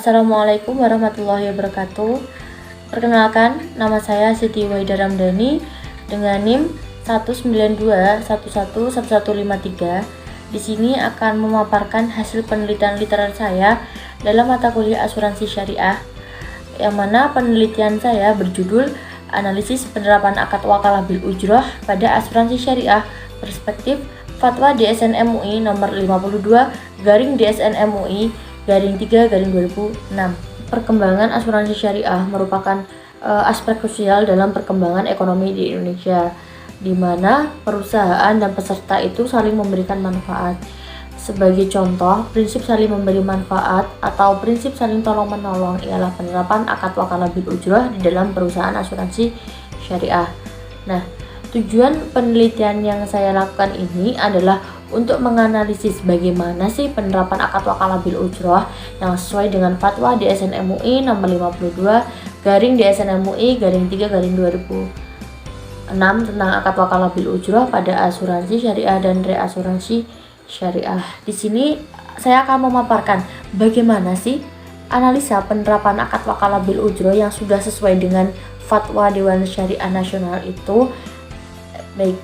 Assalamualaikum warahmatullahi wabarakatuh. Perkenalkan, nama saya Siti Wahida Ramdhani dengan NIM 192111153. Di sini akan memaparkan hasil penelitian literer saya dalam mata kuliah asuransi syariah, yang mana penelitian saya berjudul Analisis Penerapan Akad Wakalah Bil Ujroh pada Asuransi Syariah Perspektif Fatwa DSN MUI nomor 52/DSN MUI /3/2006. Perkembangan asuransi syariah merupakan aspek krusial dalam perkembangan ekonomi di Indonesia, di mana perusahaan dan peserta itu saling memberikan manfaat. Sebagai contoh, prinsip saling memberi manfaat atau prinsip saling tolong-menolong ialah penerapan akad wakalah bil ujroh di dalam perusahaan asuransi syariah. Nah, tujuan penelitian yang saya lakukan ini adalah untuk menganalisis bagaimana sih penerapan akad wakalah bil ujroh yang sesuai dengan fatwa DSN MUI nomor 52/DSN MUI /3/2006 tentang akad wakalah bil ujroh pada asuransi syariah dan reasuransi syariah. Di sini saya akan memaparkan bagaimana sih analisa penerapan akad wakalah bil ujroh yang sudah sesuai dengan fatwa Dewan Syariah Nasional itu. Baik,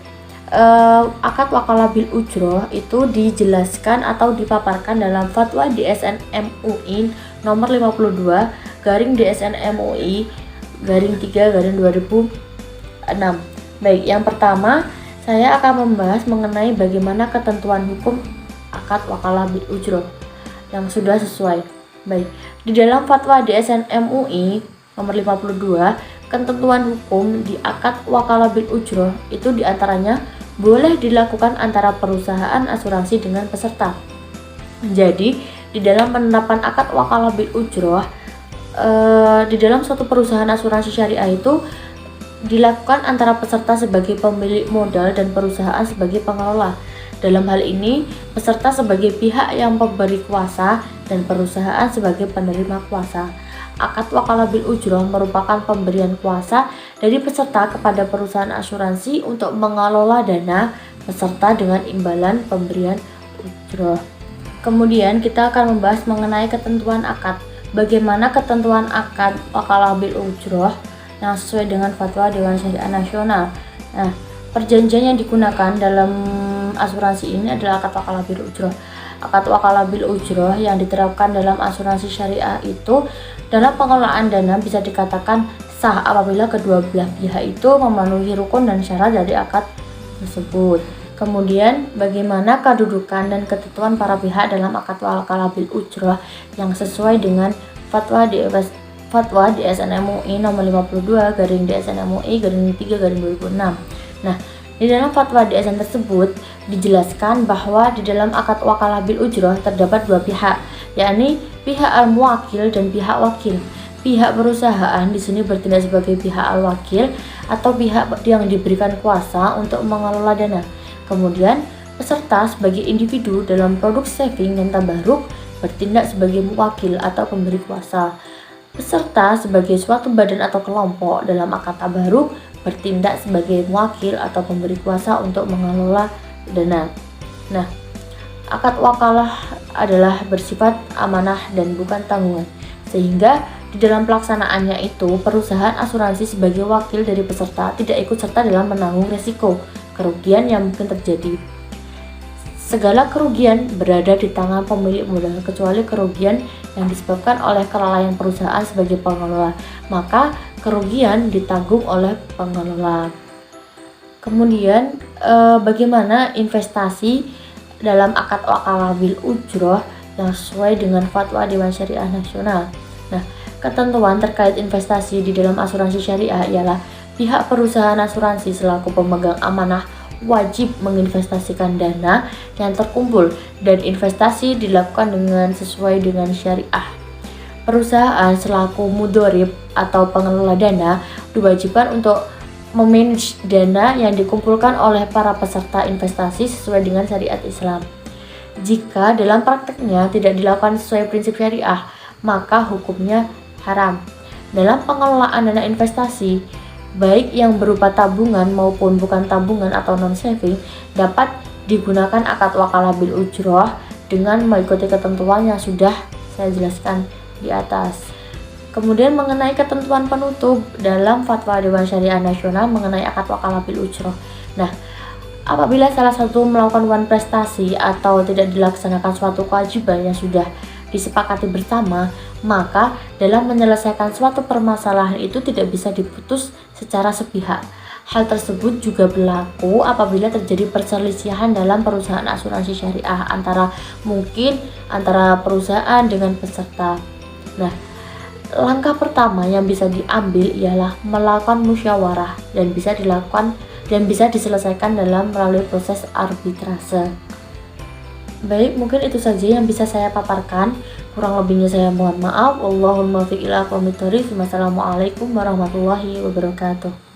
akad wakalah bil ujroh itu dijelaskan atau dipaparkan dalam fatwa DSN MUI nomor 52/DSN MUI /3/2006. Baik, yang pertama saya akan membahas mengenai bagaimana ketentuan hukum akad wakalah bil ujroh yang sudah sesuai. Baik, di dalam fatwa DSN MUI nomor 52, ketentuan hukum di akad wakalah bil ujroh itu diantaranya boleh dilakukan antara perusahaan asuransi dengan peserta. Jadi, di dalam penerapan akad wakalah bil ujroh, di dalam suatu perusahaan asuransi syariah itu dilakukan antara peserta sebagai pemilik modal dan perusahaan sebagai pengelola. Dalam hal ini, peserta sebagai pihak yang memberi kuasa dan perusahaan sebagai penerima kuasa. Akad wakalah bil ujroh merupakan pemberian kuasa dari peserta kepada perusahaan asuransi untuk mengelola dana peserta dengan imbalan pemberian ujroh. Kemudian kita akan membahas mengenai ketentuan akad. Bagaimana ketentuan akad wakalah bil ujroh yang sesuai dengan fatwa Dewan Syariah Nasional. Nah, perjanjian yang digunakan dalam asuransi ini adalah akad wakalah bil ujroh. Akad wakalah bil ujroh yang diterapkan dalam asuransi syariah itu dalam pengelolaan dana bisa dikatakan sah apabila kedua belah pihak itu memenuhi rukun dan syarat dari akad tersebut. Kemudian, bagaimana kedudukan dan ketentuan para pihak dalam akad wakalah bil ujroh yang sesuai dengan fatwa DSN MUI nomor 52/DSN MUI /3/2006. Nah, di dalam fatwa DSN tersebut dijelaskan bahwa di dalam akad wakalah bil ujroh terdapat dua pihak, yakni pihak al-muwakil dan pihak wakil. Pihak perusahaan di sini bertindak sebagai pihak al-wakil atau pihak yang diberikan kuasa untuk mengelola dana. Kemudian, peserta sebagai individu dalam produk saving dan tabarruk bertindak sebagai wakil atau pemberi kuasa. Peserta sebagai suatu badan atau kelompok dalam akad tabarruk bertindak sebagai wakil atau pemberi kuasa untuk mengelola dana. Nah, akad wakalah adalah bersifat amanah dan bukan tanggungan, sehingga di dalam pelaksanaannya itu perusahaan asuransi sebagai wakil dari peserta tidak ikut serta dalam menanggung risiko kerugian yang mungkin terjadi. Segala kerugian berada di tangan pemilik modal kecuali kerugian yang disebabkan oleh kelalaian perusahaan sebagai pengelola, maka kerugian ditanggung oleh pengelola. Kemudian bagaimana investasi dalam akad wakalah bil ujroh yang sesuai dengan fatwa Dewan Syariah Nasional. Nah, ketentuan terkait investasi di dalam asuransi syariah ialah pihak perusahaan asuransi selaku pemegang amanah wajib menginvestasikan dana yang terkumpul dan investasi dilakukan dengan sesuai dengan syariah. Perusahaan selaku mudorib atau pengelola dana diwajibkan untuk memanage dana yang dikumpulkan oleh para peserta investasi sesuai dengan syariat Islam. Jika dalam prakteknya tidak dilakukan sesuai prinsip syariah, maka hukumnya haram. Dalam pengelolaan dana investasi, baik yang berupa tabungan maupun bukan tabungan atau non-saving, dapat digunakan akad wakalah bil ujroh dengan mengikuti ketentuan yang sudah saya jelaskan di atas. Kemudian mengenai ketentuan penutup dalam Fatwa Dewan Syariah Nasional mengenai akad wakalah bil ujroh. Nah, apabila salah satu melakukan prestasi atau tidak dilaksanakan suatu kewajiban yang sudah disepakati bersama, maka dalam menyelesaikan suatu permasalahan itu tidak bisa diputus secara sepihak. Hal tersebut juga berlaku apabila terjadi perselisihan dalam perusahaan asuransi syariah antara perusahaan dengan peserta. Nah, langkah pertama yang bisa diambil ialah melakukan musyawarah dan bisa diselesaikan melalui proses arbitrase. Baik, mungkin itu saja yang bisa saya paparkan. Kurang lebihnya saya mohon maaf. Wallahul muwaffiq ila aqwamit thoriq. Wassalamualaikum warahmatullahi wabarakatuh.